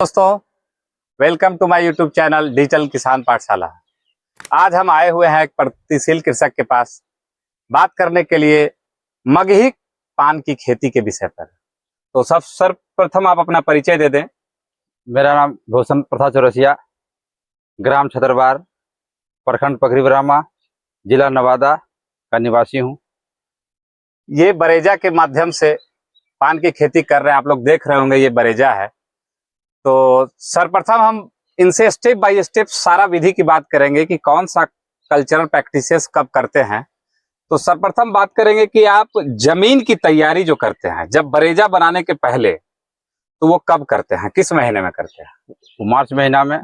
दोस्तों, welcome to my YouTube channel digital Kisan Pathshala. आज हम आए हुए हैं एक प्रगतिशील कृषक के पास बात करने के लिए मगही पान की खेती के विषय पर। तो सर्वप्रथम आप अपना परिचय दे दें। मेरा नाम भूषण प्रसाद चौरसिया, ग्राम छतरबार, प्रखंड पकरी ब्राह्मा, जिला नवादा का निवासी हूँ। ये बरेजा के माध्यम से पान की खेती कर रहे हैं, आप लोग देख रहे होंगे ये बरेजा है। तो सर्वप्रथम हम इनसे स्टेप बाय स्टेप सारा विधि की बात करेंगे कि कौन सा कल्चरल प्रैक्टिसेस कब करते हैं। तो सर्वप्रथम बात करेंगे कि आप जमीन की तैयारी जो करते हैं जब बरेजा बनाने के पहले, तो वो कब करते हैं, किस महीने में करते हैं? तो मार्च महीना में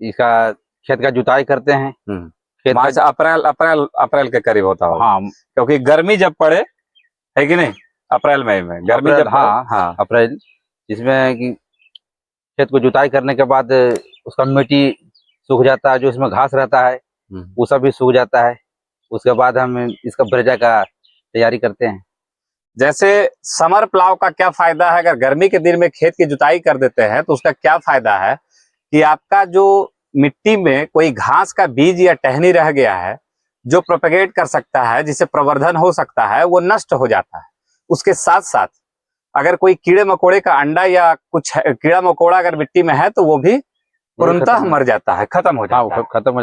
इसका खेत का जुताई करते हैं। खेत मार्च अप्रैल के करीब होता होगा। हाँ, क्योंकि गर्मी जब पड़े है कि नहीं, अप्रैल मई में गर्मी अप्रैल, जब हाँ अप्रैल, जिसमें कि खेत को जुताई करने के बाद उसका मिट्टी सूख जाता है, जो उसमें घास रहता है वो सब भी सूख जाता है। उसके बाद हम इसका बरेजा का तैयारी करते हैं। जैसे समर प्लाव का क्या फायदा है, अगर गर्मी के दिन में खेत की जुताई कर देते हैं तो उसका क्या फायदा है कि आपका जो मिट्टी में कोई घास का बीज या टहनी रह गया है जो प्रोपेगेट कर सकता है, जिससे प्रवर्धन हो सकता है, वो नष्ट हो जाता है। उसके साथ साथ अगर कोई कीड़े मकोड़े का अंडा या कुछ कीड़ा मकोड़ा अगर मिट्टी में है तो वो भी पूर्णतः मर जाता है, खत्म हो जाता है, खत्म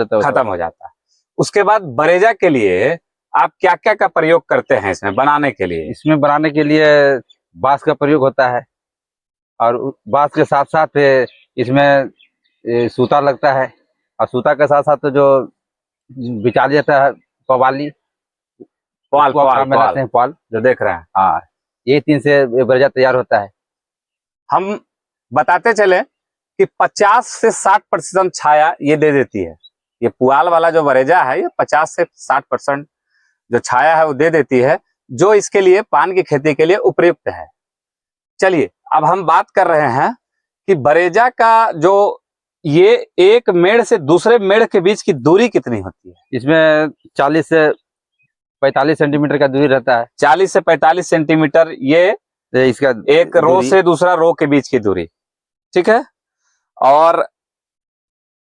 हो जाता है। उसके बाद बरेजा के लिए आप क्या क्या का प्रयोग करते हैं इसमें बनाने के लिए? इसमें बनाने के लिए बांस का प्रयोग होता है, और बांस के साथ साथ इसमें सूता लगता है, और सूता के साथ साथ जो बिछा जाता है पवाली, मिलाते हैं पाल जो देख रहे हैं। हाँ, ये 3 से बरेजा तैयार होता है। हम बताते चले कि 50 से 60% छाया ये दे देती है। ये पुआल वाला जो बरेजा है ये 50 से 60% जो छाया है वो दे देती है, जो इसके लिए पान की खेती के लिए उपयुक्त है। चलिए अब हम बात कर रहे हैं कि बरेजा का जो ये एक मेड़ से दूसरे मेड़ के बीच की दूरी कितनी होती है? इसमें 40 से 45 सेंटीमीटर का दूरी रहता है। 40 से 45 सेंटीमीटर ये इसका एक रो से दूसरा रो के बीच की दूरी, ठीक है। और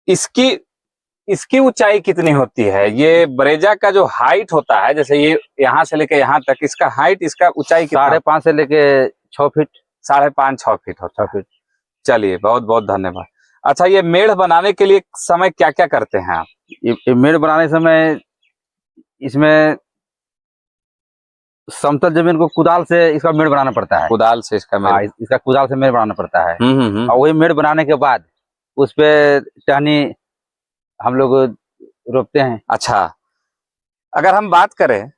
इसकी ऊंचाई कितनी होती है? ये बरेजा का जो हाइट होता है, जैसे ये यहाँ से लेके यहाँ तक, इसका हाइट, इसका ऊंचाई 5.5 से लेके 6 फीट, 5.5-6 फीट होता है। चलिए, बहुत बहुत धन्यवाद। अच्छा, ये मेढ़ बनाने के लिए समय क्या क्या करते हैं आप? ये मेढ़ बनाने समय इसमें समतल जमीन को कुदाल से इसका मेढ़ बनाना पड़ता है। कुदाल से इसका मेढ़? इसका कुदाल से मेढ़ बनाना पड़ता है। और वही मेढ़ बनाने के बाद उस पे टहनी हम लोग रोपते हैं। अच्छा, अगर हम बात करें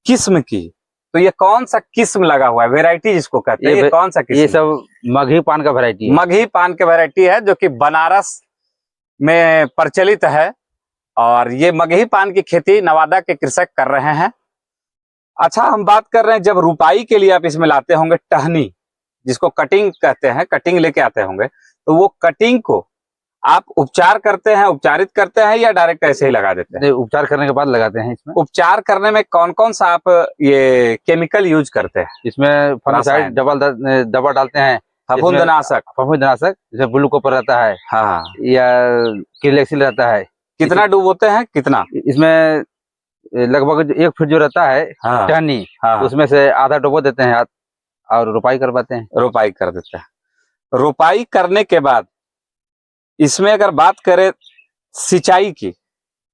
किस्म की, तो ये कौन सा किस्म लगा हुआ है, वेराइटी जिसको कहते हैं, ये कौन सा किस्म? ये सब मगही पान का वैरायटी है। मगही पान के वैरायटी है जो कि बनारस में प्रचलित है, और ये मगही पान की खेती नवादा के कृषक कर रहे हैं। अच्छा, हम बात कर रहे हैं जब रुपाई के लिए आप इसमें लाते होंगे टहनी, जिसको कटिंग कहते हैं, कटिंग लेके आते होंगे, तो वो कटिंग को आप उपचार करते हैं, उपचारित करते हैं, या डायरेक्ट ऐसे ही लगा देते हैं? उपचार करने के बाद लगाते हैं। इसमें उपचार करने में कौन कौन सा आप ये केमिकल यूज करते हैं? इसमें फंगिसाइड दवा डालते हैं, फफूंदनाशक, जैसे ब्लू कॉपर रहता है, हाँ, या क्रिलेक्सिल रहता है। कितना डुबोते हैं, कितना? इसमें लगभग 1 फीट जो रहता है टहनी, उसमें से आधा डुबो देते हैं और रोपाई करवाते हैं। रोपाई कर देते हैं। रोपाई करने के बाद इसमें अगर बात करें सिंचाई की,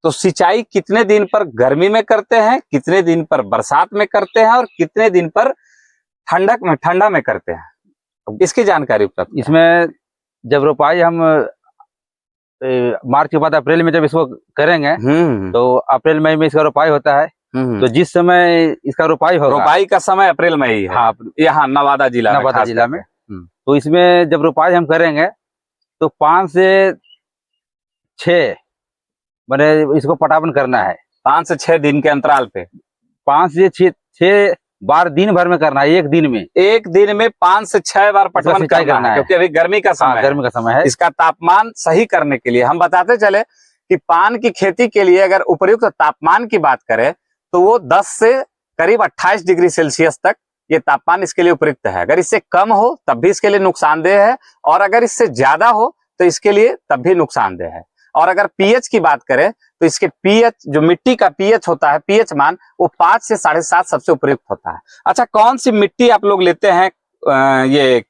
तो सिंचाई कितने दिन पर गर्मी में करते हैं, कितने दिन पर बरसात में करते हैं, और कितने दिन पर ठंडा में करते हैं, इसकी जानकारी उपलब्ध? इसमें जब रोपाई हम मार्च के बाद अप्रैल में जब इसको करेंगे, तो अप्रैल मई में इसका रोपाई होता है। तो जिस समय इसका रोपाई होगा, रोपाई का समय अप्रैल मई है। हाँ, यहाँ नवादा जिला में। तो इसमें जब रोपाई हम करेंगे तो 5 से 6 मैंने इसको पटावन करना है। 5 से 6 दिन के अंतराल पे 5 से 6 बार दिन भर में करना है। एक दिन में 5 से 6 बार पटवन करना है, क्योंकि अभी गर्मी का समय है। इसका तापमान सही करने के लिए हम बताते चले कि पान की खेती के लिए अगर उपयुक्त तापमान की बात करें तो वो 10 से करीब 28 डिग्री सेल्सियस तक ये तापमान इसके लिए उपयुक्त है। अगर इससे कम हो तब भी इसके लिए नुकसानदेह है, और अगर इससे ज्यादा हो तो इसके लिए तब भी नुकसानदेह है। और अगर पीएच की बात करें तो इसके पीएच, जो मिट्टी का पीएच होता है, पीएच मान, वो 5 से 7.5 सबसे उपयुक्त होता है। अच्छा, कौन सी मिट्टी आप लोग लेते हैं ये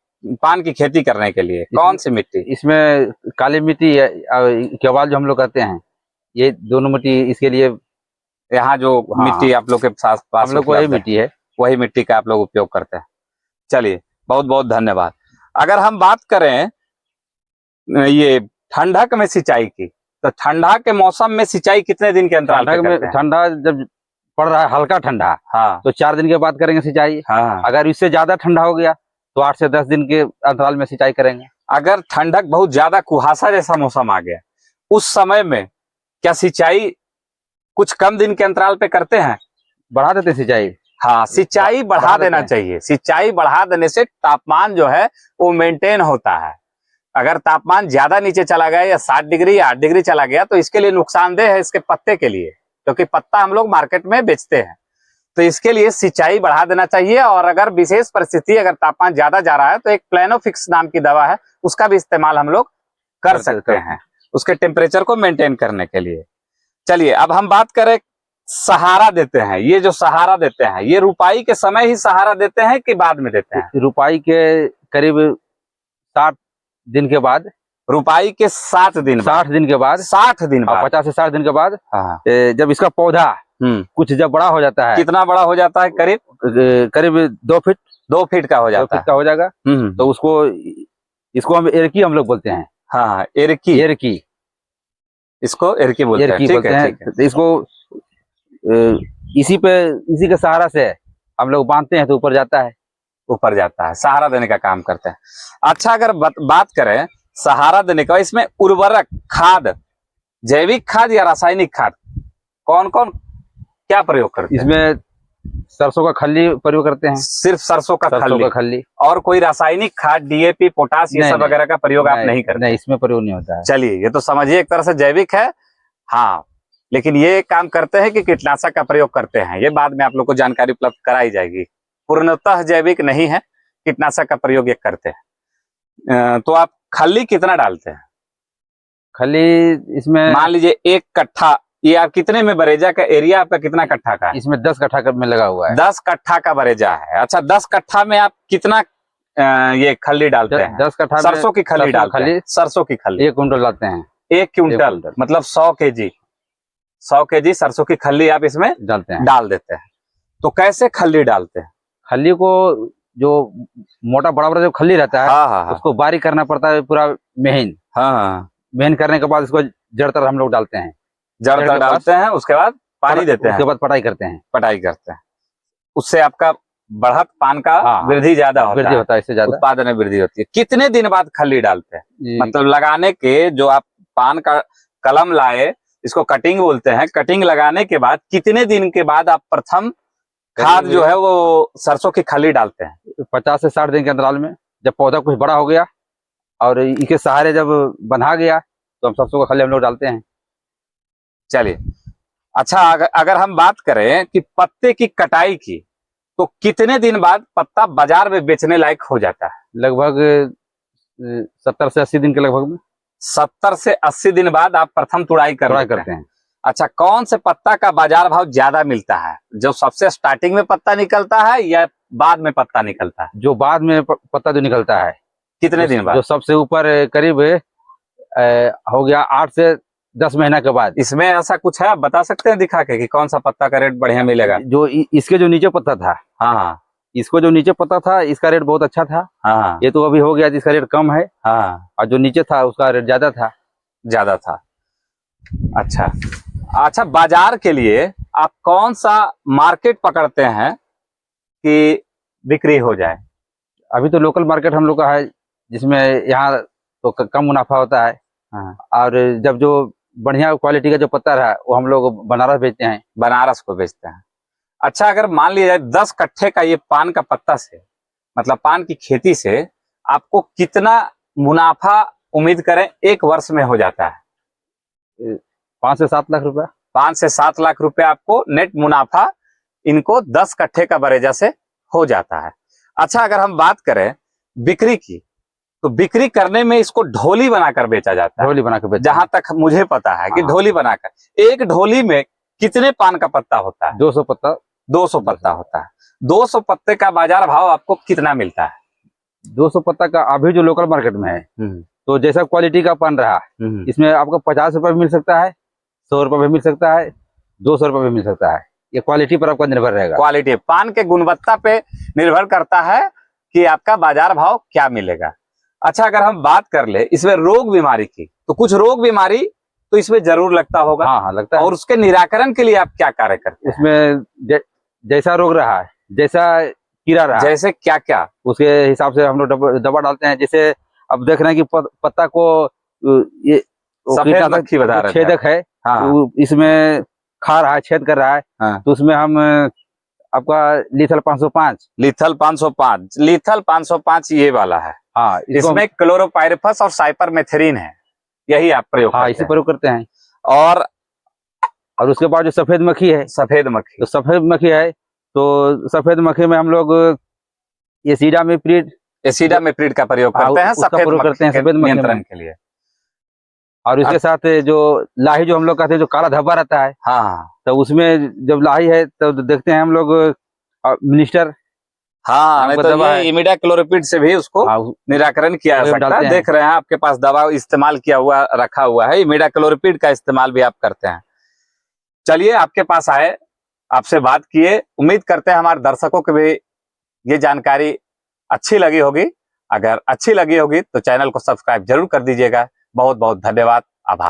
पान की खेती करने के लिए? कौन सी मिट्टी? इसमें काली मिट्टी केवाल जो हम लोग कहते हैं, ये दोनों मिट्टी इसके लिए। यहाँ जो मिट्टी आप लोग के पास हम लोग को यही मिट्टी है, वही मिट्टी का आप लोग उपयोग करते हैं। चलिए, बहुत बहुत धन्यवाद। अगर हम बात करें ये ठंडक में सिंचाई की, तो ठंडा के मौसम में सिंचाई कितने दिन के अंतराल पे करते हैं? ठंडा जब पड़ रहा है, हल्का ठंडा, हाँ, तो 4 दिन के बाद करेंगे सिंचाई। हाँ। अगर इससे ज्यादा ठंडा हो गया तो 8 से 10 दिन के अंतराल में सिंचाई करेंगे। अगर ठंडक बहुत ज्यादा, कुहासा जैसा मौसम आ गया, उस समय में क्या सिंचाई कुछ कम दिन के अंतराल पे करते हैं? बढ़ा देते सिंचाई। हाँ, सिंचाई बढ़ा देना चाहिए। सिंचाई बढ़ा देने से तापमान जो है वो मेंटेन होता है। अगर तापमान ज्यादा नीचे चला गया या 7 डिग्री या 8 डिग्री चला गया तो इसके लिए नुकसानदेह है इसके पत्ते के लिए, क्योंकि पत्ता हम लोग मार्केट में बेचते हैं। तो इसके लिए सिंचाई बढ़ा देना चाहिए। और अगर विशेष परिस्थिति, अगर तापमान ज्यादा जा रहा है, तो एक प्लेनोफिक्स नाम की दवा है, उसका भी इस्तेमाल हम लोग कर सकते हैं उसके टेम्परेचर को मेंटेन करने के लिए। चलिए, अब हम बात करें सहारा देते हैं। ये जो सहारा देते हैं, ये रुपाई के समय ही सहारा देते हैं कि बाद में देते हैं? रुपाई के करीब 60 दिन के बाद। रुपाई के 60 दिन 60 दिन के बाद, 60 दिन बाद, 50 से 60 दिन के बाद, हाँ, जब इसका पौधा कुछ जब बड़ा हो जाता है। कितना बड़ा हो जाता है? करीब 2 फीट 2 फीट का हो जाता है। 2 फीट का हो जाएगा। तो इसको हम एरकी हम लोग बोलते हैं। हाँ, एरकी, इसको एरकी बोलते हैं। ठीक है। तो इसको इसी के सहारा से हम लोग बांधते हैं तो ऊपर जाता है, सहारा देने का काम करते हैं। अच्छा, अगर बात करें सहारा देने का, इसमें उर्वरक खाद, जैविक खाद या रासायनिक खाद, कौन कौन क्या प्रयोग करते हैं? इसमें सरसों का खल्ली प्रयोग करते हैं। सिर्फ सरसों का खल्ली। और कोई रासायनिक खाद, डीएपी, पोटास, ये सब वगैरह का प्रयोग आप नहीं करते? नहीं, इसमें प्रयोग नहीं होता है। चलिए, ये तो समझिए एक तरह से जैविक है। हाँ, लेकिन ये काम करते हैं कि कीटनाशक का प्रयोग करते हैं, ये बाद में आप लोग को जानकारी उपलब्ध कराई जाएगी। पूर्णतः जैविक नहीं है, कीटनाशक का प्रयोग ये करते हैं। तो आप खल्ली कितना डालते हैं? खल्ली इसमें मान लीजिए 1 कट्ठा, ये आप कितने में बरेजा का एरिया आपका कितना कट्ठा का है? इसमें 10 कट्ठा में लगा हुआ है। 10 कट्ठा का बरेजा है। अच्छा, 10 कट्ठा में आप कितना ये खल्ली डालते हैं? 10 कट्ठा सरसों की खल्ली डालते हैं? सरसों की खल्ली 1 कुंटल डालते हैं। 1 क्विंटल मतलब 100 केजी। 100 केजी सरसों की खल्ली आप इसमें डाल देते हैं। तो कैसे खल्ली डालते हैं? खल्ली को जो मोटा बड़ा जो खल्ली रहता है, हाँ, उसको बारीक करना पड़ता है पूरा महीन। हाँ, महीन करने के बाद उसको जड़ तर हम लोग डालते हैं। जड़ तर डालते हैं, उसके बाद पानी देते हैं, उसके बाद पटाई करते हैं। उससे आपका बढ़त पान का वृद्धि ज्यादा होता है, इससे ज्यादा उत्पादन में वृद्धि होती है। कितने दिन बाद खल्ली डालते हैं? मतलब लगाने के, जो आप पान का कलम लाए, इसको कटिंग बोलते हैं, कटिंग लगाने के बाद कितने दिन के बाद आप प्रथम खाद जो है वो सरसों की खल्ली डालते हैं? 50 से 60 दिन के अंतराल में। जब पौधा कुछ बड़ा हो गया और इसके सहारे जब बंधा गया तो हम सरसों का खल्ली हम लोग डालते हैं। चलिए, अच्छा, अगर हम बात करें कि पत्ते की कटाई की, तो कितने दिन बाद पत्ता बाजार में बेचने लायक हो जाता है? लगभग 70 से 80 दिन के लगभग में। 70 से 80 दिन बाद आप प्रथम तुड़ाई करते हैं। अच्छा, कौन से पत्ता का बाजार भाव ज्यादा मिलता है? जो सबसे स्टार्टिंग में पत्ता निकलता है या बाद में पत्ता निकलता है? जो बाद में पत्ता जो निकलता है। कितने दिन बाद? जो सबसे ऊपर करीब हो गया 8 से 10 महीना के बाद। इसमें ऐसा कुछ है, आप बता सकते हैं दिखा के कि कौन सा पत्ता का रेट बढ़िया मिलेगा? जो इसके जो नीचे पत्ता था, हाँ, इसको जो नीचे पत्ता था, इसका रेट बहुत अच्छा था। हाँ, ये तो अभी हो गया जिसका रेट कम है। हाँ, और जो नीचे था उसका रेट ज्यादा था। अच्छा, बाजार के लिए आप कौन सा मार्केट पकड़ते हैं कि बिक्री हो जाए? अभी तो लोकल मार्केट हम लोग का है, जिसमें यहाँ तो कम मुनाफा होता है। हाँ। और जब जो बढ़िया क्वालिटी का जो पत्ता रहा वो हम लोग बनारस बेचते हैं। बनारस को बेचते हैं। अच्छा, अगर मान लिया जाए 10 कट्ठे का ये पान का पत्ता से, मतलब पान की खेती से आपको कितना मुनाफा उम्मीद करें 1 वर्ष में हो जाता है? 5 से 7 लाख रुपया। 5 से 7 लाख रुपया आपको नेट मुनाफा इनको 10 कट्ठे का बरेजा से हो जाता है। अच्छा, अगर हम बात करें बिक्री की, तो बिक्री करने में इसको ढोली बनाकर बेचा जाता है। ढोली बना के बेचते जहां तक मुझे पता है कि हाँ। ढोली बनाकर, एक ढोली में कितने पान का पत्ता होता है? 200 पत्ता 200 पत्ता होता है। 200 पत्ते का बाजार भाव आपको कितना मिलता है? 200 पत्ता का अभी जो लोकल मार्केट में है, तो जैसा क्वालिटी का पान रहा, इसमें आपको 50 रुपए भी मिल सकता है, 100 रुपए भी मिल सकता है, 200 रुपए भी मिल सकता है। ये क्वालिटी पर आपका निर्भर रहेगा। क्वालिटी, पान के गुणवत्ता पे निर्भर करता है कि आपका बाजार भाव क्या मिलेगा। अच्छा, अगर हम बात कर ले इसमें रोग बीमारी की, तो कुछ रोग बीमारी तो इसमें जरूर लगता होगा। हाँ, लगता है। और उसके निराकरण के लिए आप क्या कार्य करते हैं? इसमें जैसा रोग रहा है, जैसा कीड़ा रहा, जैसे क्या क्या, उसके हिसाब से हम लोग दवा डालते हैं। जैसे अब देख रहे हैं कि पत्ता को ये सफेद मक्खी बता रहे थे छेदक है, हाँ। तो इसमें खा रहा है, छेद कर रहा है, हाँ। तो उसमें हम आपका लीथल 505, लीथल 505, लीथल 505 ये वाला है। हाँ, इसमें क्लोरोपाइरिफस और साइपरमेथ्रिन है, यही आप प्रयोग हाँ, करते इसी हैं। प्रयोग करते हैं। और उसके बाद जो सफेद मक्खी है, सफेद मक्खी, तो सफेद मक्खी है, तो सफेद मक्खी में हम लोग एसिडामेप्रिड का प्रयोग करते हैं उसका सफेद प्रयोग करते हैं मक्खी के सफेद मक्खी नियंत्रण में। के लिए। और इसके साथ जो लाही जो हम लोग कहते हैं, जो काला धब्बा रहता है, हाँ तो उसमें जब लाही है तो देखते हैं हम लोग मिनिस्टर हाँ, नहीं तो ये इमिडाक्लोपिड से भी उसको निराकरण किया जा सकता है। देख रहे हैं आपके पास दवा इस्तेमाल किया हुआ रखा हुआ है, इमिडाक्लोपिड का इस्तेमाल भी आप करते हैं। चलिए, आपके पास आए, आपसे बात किए, उम्मीद करते हैं हमारे दर्शकों को भी ये जानकारी अच्छी लगी होगी। अगर अच्छी लगी होगी तो चैनल को सब्सक्राइब जरूर कर दीजिएगा। बहुत बहुत धन्यवाद, आभार।